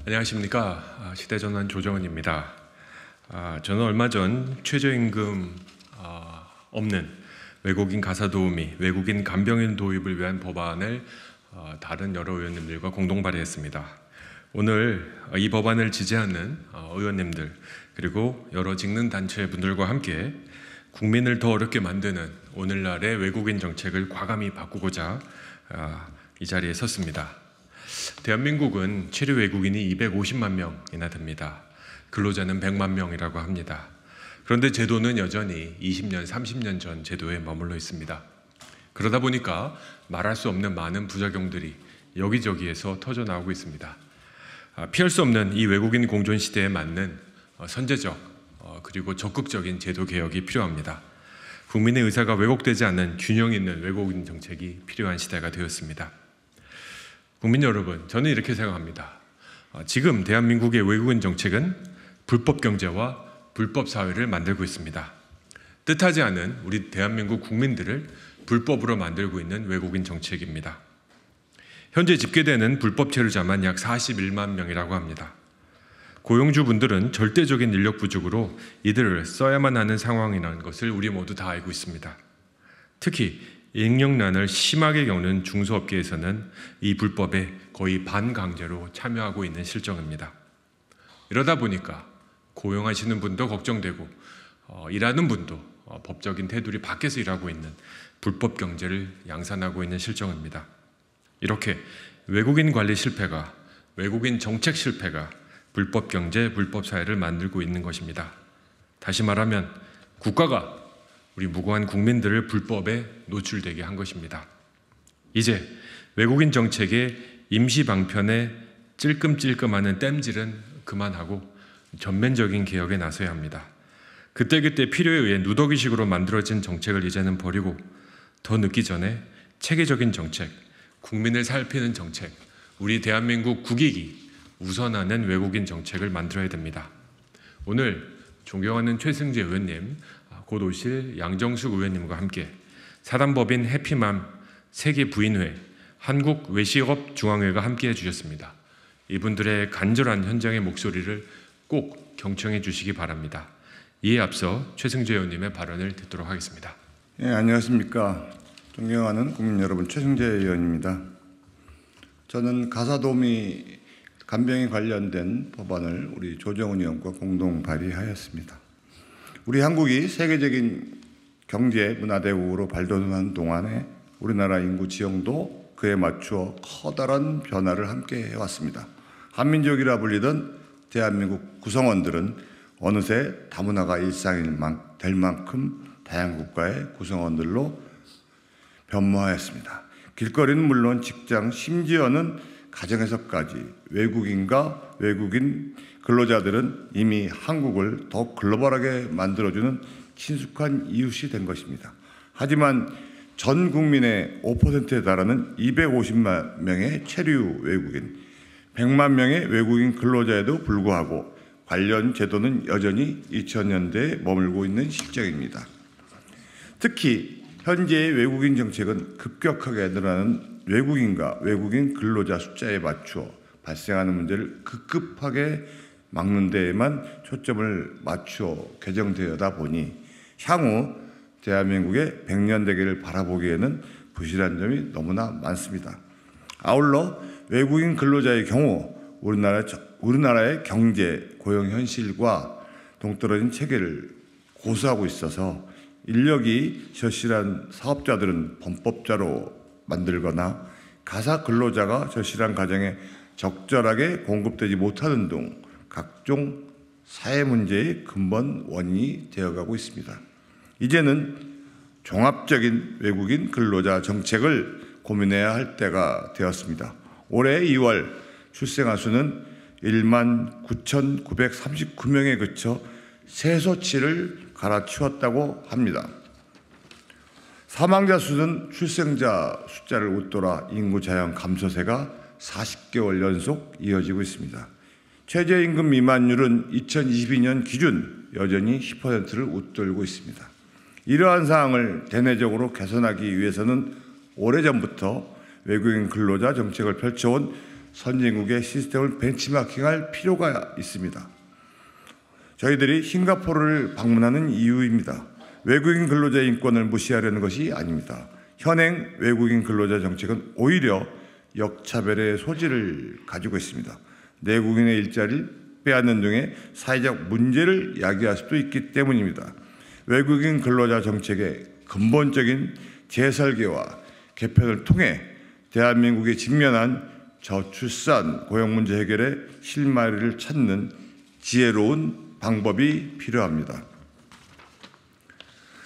안녕하십니까. 시대전환 조정은입니다. 저는 얼마 전 최저임금 없는 외국인 가사 도우미, 외국인 간병인 도입을 위한 법안을 다른 여러 의원님들과 공동 발의했습니다. 오늘 이 법안을 지지하는 의원님들 그리고 여러 직능 단체 분들과 함께 국민을 더 어렵게 만드는 오늘날의 외국인 정책을 과감히 바꾸고자 이 자리에 섰습니다. 대한민국은 체류 외국인이 250만 명이나 됩니다. 근로자는 100만 명이라고 합니다. 그런데 제도는 여전히 20년, 30년 전 제도에 머물러 있습니다. 그러다 보니까 말할 수 없는 많은 부작용들이 여기저기에서 터져나오고 있습니다. 피할 수 없는 이 외국인 공존 시대에 맞는 선제적 그리고 적극적인 제도 개혁이 필요합니다. 국민의 의사가 왜곡되지 않는 균형 있는 외국인 정책이 필요한 시대가 되었습니다. 국민 여러분, 저는 이렇게 생각합니다. 지금 대한민국의 외국인 정책은 불법 경제와 불법 사회를 만들고 있습니다. 뜻하지 않은 우리 대한민국 국민들을 불법으로 만들고 있는 외국인 정책입니다. 현재 집계되는 불법 체류자만 약 41만 명이라고 합니다. 고용주분들은 절대적인 인력 부족으로 이들을 써야만 하는 상황이라는 것을 우리 모두 다 알고 있습니다. 특히 인력난을 심하게 겪는 중소업계에서는 이 불법에 거의 반강제로 참여하고 있는 실정입니다. 이러다 보니까 고용하시는 분도 걱정되고 일하는 분도 법적인 테두리 밖에서 일하고 있는 불법 경제를 양산하고 있는 실정입니다. 이렇게 외국인 관리 실패가, 외국인 정책 실패가 불법 경제, 불법 사회를 만들고 있는 것입니다. 다시 말하면 국가가 우리 무고한 국민들을 불법에 노출되게 한 것입니다. 이제 외국인 정책의 임시 방편에 찔끔찔끔하는 땜질은 그만하고 전면적인 개혁에 나서야 합니다. 그때그때 필요에 의해 누더기식으로 만들어진 정책을 이제는 버리고 더 늦기 전에 체계적인 정책, 국민을 살피는 정책, 우리 대한민국 국익이 우선하는 외국인 정책을 만들어야 됩니다. 오늘 존경하는 최승재 의원님, 곧 오실 양정숙 의원님과 함께 사단법인 해피맘 세계부인회, 한국외식업중앙회가 함께 해주셨습니다. 이분들의 간절한 현장의 목소리를 꼭 경청해 주시기 바랍니다. 이에 앞서 최승재 의원님의 발언을 듣도록 하겠습니다. 안녕하십니까. 존경하는 국민 여러분, 최승재 의원입니다. 저는 가사도우미 간병인 관련된 법안을 우리 조정은 의원과 공동 발의하였습니다. 우리 한국이 세계적인 경제 문화대국으로 발돋움하는 동안에 우리나라 인구 지형도 그에 맞추어 커다란 변화를 함께 해왔습니다. 한민족이라 불리던 대한민국 구성원들은 어느새 다문화가 일상이 될 만큼 다양한 국가의 구성원들로 변모하였습니다. 길거리는 물론 직장, 심지어는 가정에서까지 외국인과 외국인 근로자들은 이미 한국을 더 글로벌하게 만들어주는 친숙한 이웃이 된 것입니다. 하지만 전 국민의 5%에 달하는 250만 명의 체류 외국인, 100만 명의 외국인 근로자에도 불구하고 관련 제도는 여전히 2000년대에 머물고 있는 실정입니다. 특히 현재의 외국인 정책은 급격하게 늘어나는 외국인과 외국인 근로자 숫자에 맞추어 발생하는 문제를 급급하게 막는 데에만 초점을 맞추어 개정되어다 보니 향후 대한민국의 100년 대계를 바라보기에는 부실한 점이 너무나 많습니다. 아울러 외국인 근로자의 경우 우리나라의 경제, 고용 현실과 동떨어진 체계를 고수하고 있어서 인력이 절실한 사업자들은 범법자로 만들거나 가사 근로자가 절실한 가정에 적절하게 공급되지 못하는 등 각종 사회 문제의 근본 원인이 되어가고 있습니다. 이제는 종합적인 외국인 근로자 정책을 고민해야 할 때가 되었습니다. 올해 2월 출생아 수는 19,939명에 그쳐 세소치를 갈아치웠다고 합니다. 사망자 수는 출생자 숫자를 웃돌아 인구 자연 감소세가 40개월 연속 이어지고 있습니다. 최저임금 미만율은 2022년 기준 여전히 10%를 웃돌고 있습니다. 이러한 사항을 대내적으로 개선하기 위해서는 오래전부터 외국인 근로자 정책을 펼쳐온 선진국의 시스템을 벤치마킹할 필요가 있습니다. 저희들이 싱가포르를 방문하는 이유입니다. 외국인 근로자 인권을 무시하려는 것이 아닙니다. 현행 외국인 근로자 정책은 오히려 역차별의 소지를 가지고 있습니다. 내국인의 일자리를 빼앗는 등의 사회적 문제를 야기할 수도 있기 때문입니다. 외국인 근로자 정책의 근본적인 재설계와 개편을 통해 대한민국이 직면한 저출산 고용 문제 해결의 실마리를 찾는 지혜로운 방법이 필요합니다.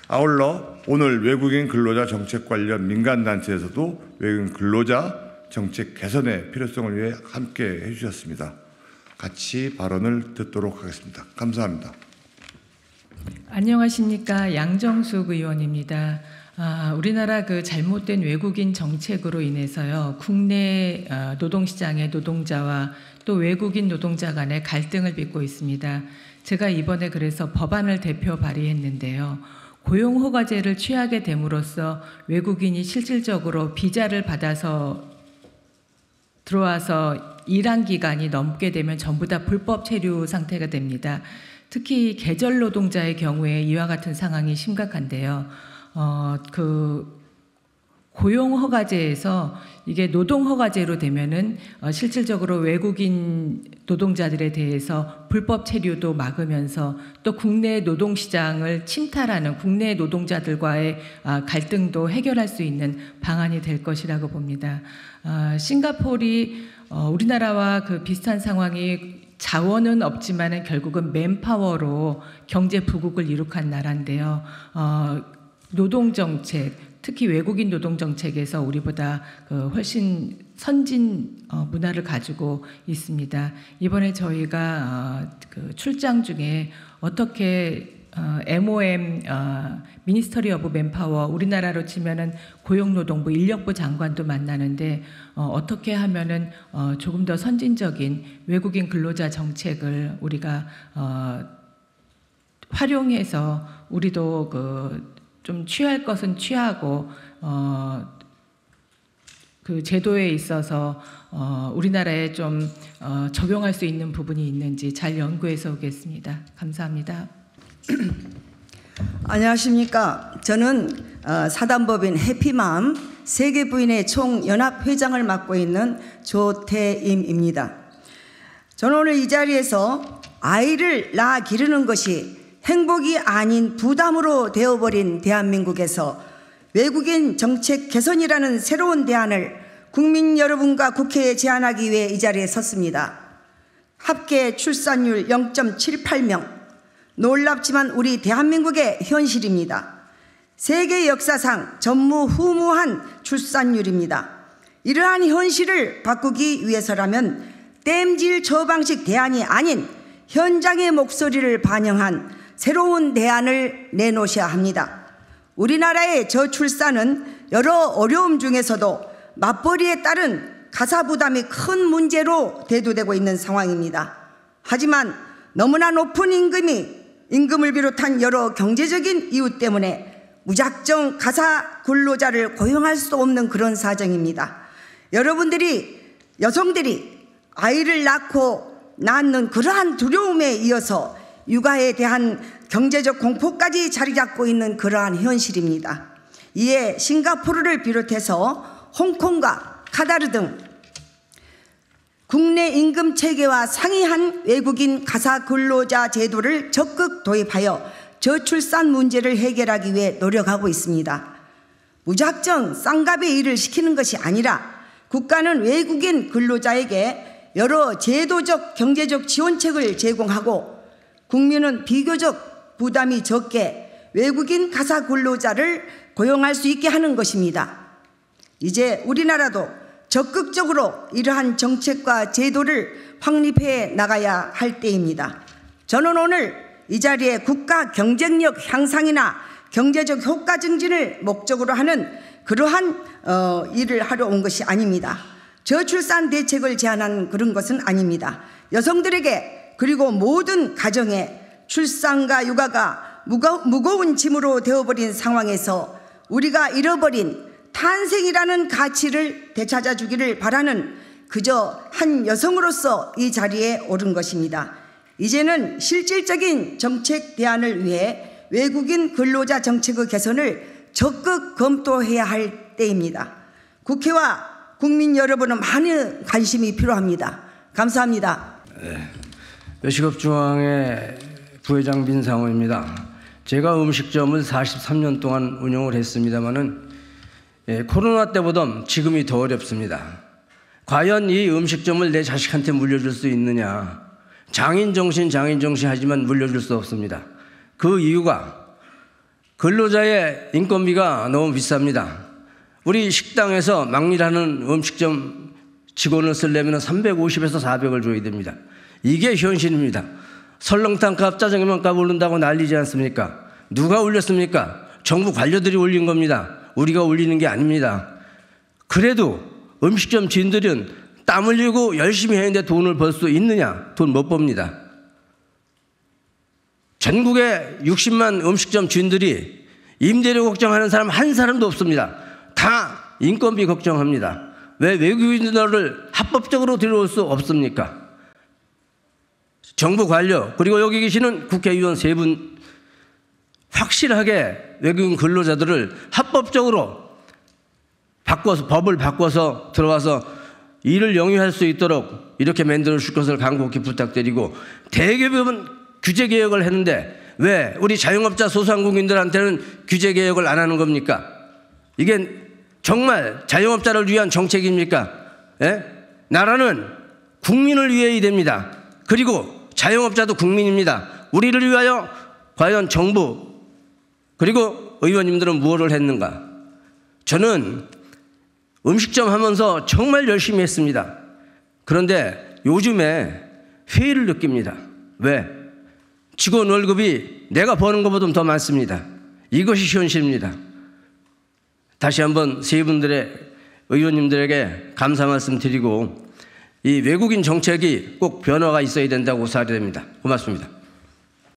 아울러 오늘 외국인 근로자 정책 관련 민간단체에서도 외국인 근로자 정책 개선의 필요성을 위해 함께 해주셨습니다. 같이 발언을 듣도록 하겠습니다. 감사합니다. 안녕하십니까, 양정숙 의원입니다. 우리나라 그 잘못된 외국인 정책으로 인해서요, 국내 노동시장의 노동자와 또 외국인 노동자 간의 갈등을 빚고 있습니다. 제가 이번에 그래서 법안을 대표 발의했는데요. 고용허가제를 취하게 됨으로써 외국인이 실질적으로 비자를 받아서 들어와서 일한 기간이 넘게 되면 전부 다 불법 체류 상태가 됩니다. 특히 계절 노동자의 경우에 이와 같은 상황이 심각한데요. 고용허가제에서 이게 노동허가제로 되면은 실질적으로 외국인 노동자들에 대해서 불법 체류도 막으면서 또 국내 노동시장을 침탈하는 국내 노동자들과의 갈등도 해결할 수 있는 방안이 될 것이라고 봅니다. 싱가포르이 우리나라와 그 비슷한 상황이 자원은 없지만은 결국은 맨파워로 경제 부국을 이룩한 나라인데요. 노동정책, 특히 외국인 노동정책에서 우리보다 훨씬 선진 문화를 가지고 있습니다. 이번에 저희가 그 출장 중에 어떻게 MOM 미니스터리 오브 맨파워, 우리나라로 치면은 고용노동부 인력부 장관도 만나는데 어떻게 하면은 조금 더 선진적인 외국인 근로자 정책을 우리가 활용해서 우리도 좀 취할 것은 취하고 그 제도에 있어서 우리나라에 좀 적용할 수 있는 부분이 있는지 잘 연구해서 오겠습니다. 감사합니다. 안녕하십니까. 저는 사단법인 해피맘 세계부인의 총연합회장을 맡고 있는 조태임입니다. 저는 오늘 이 자리에서 아이를 낳아 기르는 것이 행복이 아닌 부담으로 되어버린 대한민국에서 외국인 정책 개선이라는 새로운 대안을 국민 여러분과 국회에 제안하기 위해 이 자리에 섰습니다. 합계 출산율 0.78명, 놀랍지만 우리 대한민국의 현실입니다. 세계 역사상 전무후무한 출산율입니다. 이러한 현실을 바꾸기 위해서라면 땜질 저방식 대안이 아닌 현장의 목소리를 반영한 새로운 대안을 내놓으셔야 합니다. 우리나라의 저출산은 여러 어려움 중에서도 맞벌이에 따른 가사 부담이 큰 문제로 대두되고 있는 상황입니다. 하지만 너무나 높은 임금을 비롯한 여러 경제적인 이유 때문에 무작정 가사 근로자를 고용할 수 없는 그런 사정입니다. 여성들이 아이를 낳는 그러한 두려움에 이어서 육아에 대한 경제적 공포까지 자리 잡고 있는 그러한 현실입니다. 이에 싱가포르를 비롯해서 홍콩과 카타르 등 국내 임금 체계와 상이한 외국인 가사 근로자 제도를 적극 도입하여 저출산 문제를 해결하기 위해 노력하고 있습니다. 무작정 쌍갑의 일을 시키는 것이 아니라 국가는 외국인 근로자에게 여러 제도적 경제적 지원책을 제공하고 국민은 비교적 부담이 적게 외국인 가사 근로자를 고용할 수 있게 하는 것입니다. 이제 우리나라도 적극적으로 이러한 정책과 제도를 확립해 나가야 할 때입니다. 저는 오늘 이 자리에 국가 경쟁력 향상이나 경제적 효과 증진을 목적으로 하는 그러한 일을 하러 온 것이 아닙니다. 저출산 대책을 제안한 그런 것은 아닙니다. 여성들에게 그리고 모든 가정에 출산과 육아가 무거운 짐으로 되어버린 상황에서 우리가 잃어버린 탄생이라는 가치를 되찾아주기를 바라는 그저 한 여성으로서 이 자리에 오른 것입니다. 이제는 실질적인 정책 대안을 위해 외국인 근로자 정책의 개선을 적극 검토해야 할 때입니다. 국회와 국민 여러분은 많은 관심이 필요합니다. 감사합니다. 외식업중앙회 부회장 민상호입니다. 제가 음식점을 43년 동안 운영을 했습니다마는 코로나 때보다 지금이 더 어렵습니다. 과연 이 음식점을 내 자식한테 물려줄 수 있느냐? 장인정신 하지만 물려줄 수 없습니다. 그 이유가 근로자의 인건비가 너무 비쌉니다. 우리 식당에서 막일하는 음식점 직원을 쓰려면 350에서 400을 줘야 됩니다. 이게 현실입니다. 설렁탕 값, 짜장면 값 오른다고 난리지 않습니까? 누가 올렸습니까? 정부 관료들이 올린 겁니다. 우리가 올리는 게 아닙니다. 그래도 음식점 주인들은 땀 흘리고 열심히 했는데 돈을 벌 수 있느냐? 돈 못 법니다. 전국에 60만 음식점 주인들이 임대료 걱정하는 사람 한 사람도 없습니다. 다 인건비 걱정합니다. 왜 외국인들을 합법적으로 들어올 수 없습니까? 정부 관료 그리고 여기 계시는 국회의원 3분 확실하게 외국인 근로자들을 합법적으로 바꿔서 법을 바꿔서 들어와서 일을 영위할 수 있도록 이렇게 만들어 줄 것을 간곡히 부탁드리고 대기업은 규제 개혁을 했는데 왜 우리 자영업자 소상공인들한테는 규제 개혁을 안 하는 겁니까? 이게 정말 자영업자를 위한 정책입니까? 예? 나라는 국민을 위해야 됩니다. 그리고 자영업자도 국민입니다. 우리를 위하여 과연 정부 그리고 의원님들은 무엇을 했는가? 저는 음식점 하면서 정말 열심히 했습니다. 그런데 요즘에 회의를 느낍니다. 왜? 직원 월급이 내가 버는 것보다 더 많습니다. 이것이 현실입니다. 다시 한번 세 분들의 의원님들에게 감사 말씀 드리고 이 외국인 정책이 꼭 변화가 있어야 된다고 생각됩니다. 고맙습니다.